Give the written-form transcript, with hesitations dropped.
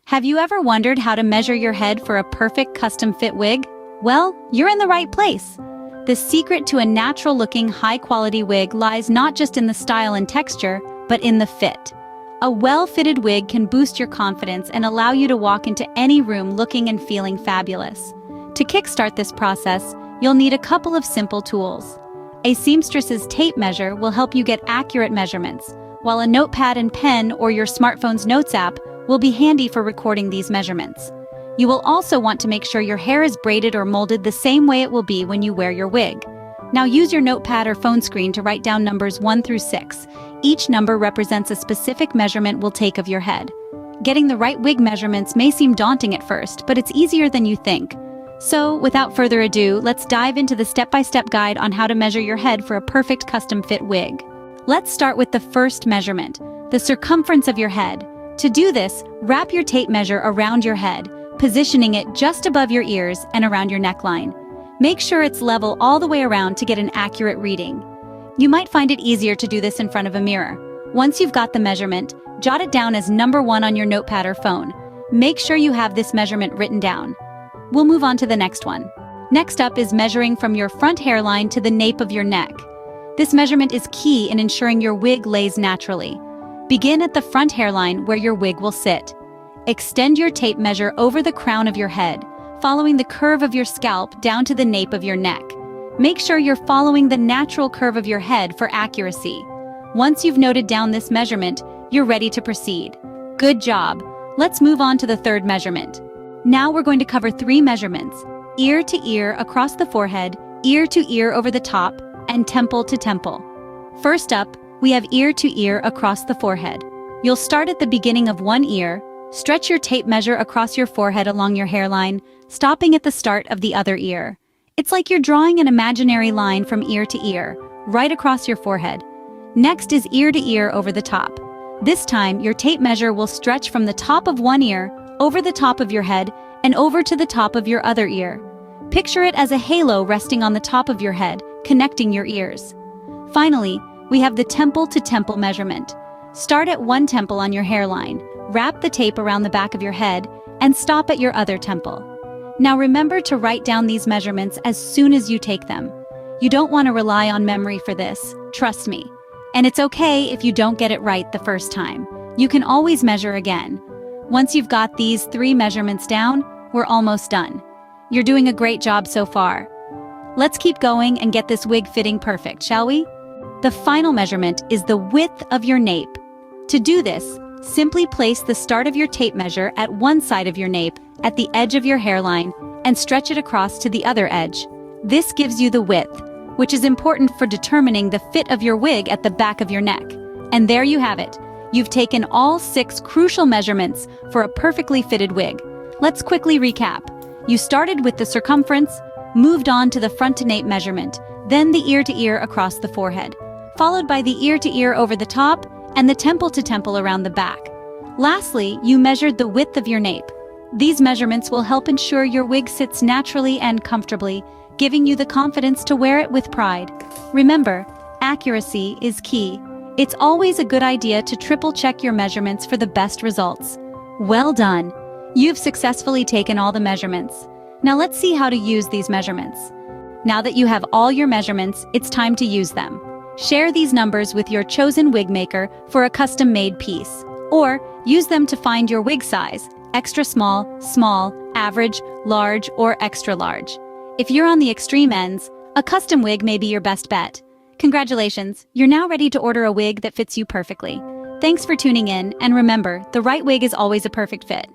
Have you ever wondered how to measure your head for a perfect custom-fit wig? Well, you're in the right place. The secret to a natural-looking, high-quality wig lies not just in the style and texture, but in the fit. A well-fitted wig can boost your confidence and allow you to walk into any room looking and feeling fabulous. To kickstart this process, you'll need a couple of simple tools. A seamstress's tape measure will help you get accurate measurements, while a notepad and pen or your smartphone's notes app will be handy for recording these measurements. You will also want to make sure your hair is braided or molded the same way it will be when you wear your wig. Now use your notepad or phone screen to write down numbers 1 through 6. Each number represents a specific measurement we'll take of your head. Getting the right wig measurements may seem daunting at first, but it's easier than you think. So, without further ado, let's dive into the step-by-step guide on how to measure your head for a perfect custom-fit wig. Let's start with the first measurement, the circumference of your head. To do this, wrap your tape measure around your head, positioning it just above your ears and around your neckline. Make sure it's level all the way around to get an accurate reading. You might find it easier to do this in front of a mirror. Once you've got the measurement, jot it down as number 1 on your notepad or phone. Make sure you have this measurement written down. We'll move on to the next one. Next up is measuring from your front hairline to the nape of your neck. This measurement is key in ensuring your wig lays naturally. Begin at the front hairline where your wig will sit. Extend your tape measure over the crown of your head, following the curve of your scalp down to the nape of your neck. Make sure you're following the natural curve of your head for accuracy. Once you've noted down this measurement, you're ready to proceed. Good job! Let's move on to the third measurement. Now we're going to cover 3 measurements: ear to ear across the forehead, ear to ear over the top, and temple to temple. First up, we have ear to ear across the forehead. You'll start at the beginning of one ear, stretch your tape measure across your forehead along your hairline, stopping at the start of the other ear. It's like you're drawing an imaginary line from ear to ear, right across your forehead. Next is ear to ear over the top. This time, your tape measure will stretch from the top of one ear, over the top of your head, and over to the top of your other ear. Picture it as a halo resting on the top of your head, connecting your ears. Finally, we have the temple to temple measurement. Start at one temple on your hairline, wrap the tape around the back of your head, and stop at your other temple. Now remember to write down these measurements as soon as you take them. You don't want to rely on memory for this, trust me. And it's okay if you don't get it right the first time. You can always measure again. Once you've got these 3 measurements down, we're almost done. You're doing a great job so far. Let's keep going and get this wig fitting perfect, shall we? The final measurement is the width of your nape. To do this, simply place the start of your tape measure at one side of your nape, at the edge of your hairline, and stretch it across to the other edge. This gives you the width, which is important for determining the fit of your wig at the back of your neck. And there you have it. You've taken all 6 crucial measurements for a perfectly fitted wig. Let's quickly recap. You started with the circumference, moved on to the front to nape measurement, then the ear to ear across the forehead, followed by the ear to ear over the top, and the temple to temple around the back. Lastly, you measured the width of your nape. These measurements will help ensure your wig sits naturally and comfortably, giving you the confidence to wear it with pride. Remember, accuracy is key. It's always a good idea to triple-check your measurements for the best results. Well done! You've successfully taken all the measurements. Now let's see how to use these measurements. Now that you have all your measurements, it's time to use them. Share these numbers with your chosen wig maker for a custom-made piece. Or use them to find your wig size: extra small, small, average, large, or extra large. If you're on the extreme ends, a custom wig may be your best bet. Congratulations, you're now ready to order a wig that fits you perfectly. Thanks for tuning in, and remember, the right wig is always a perfect fit.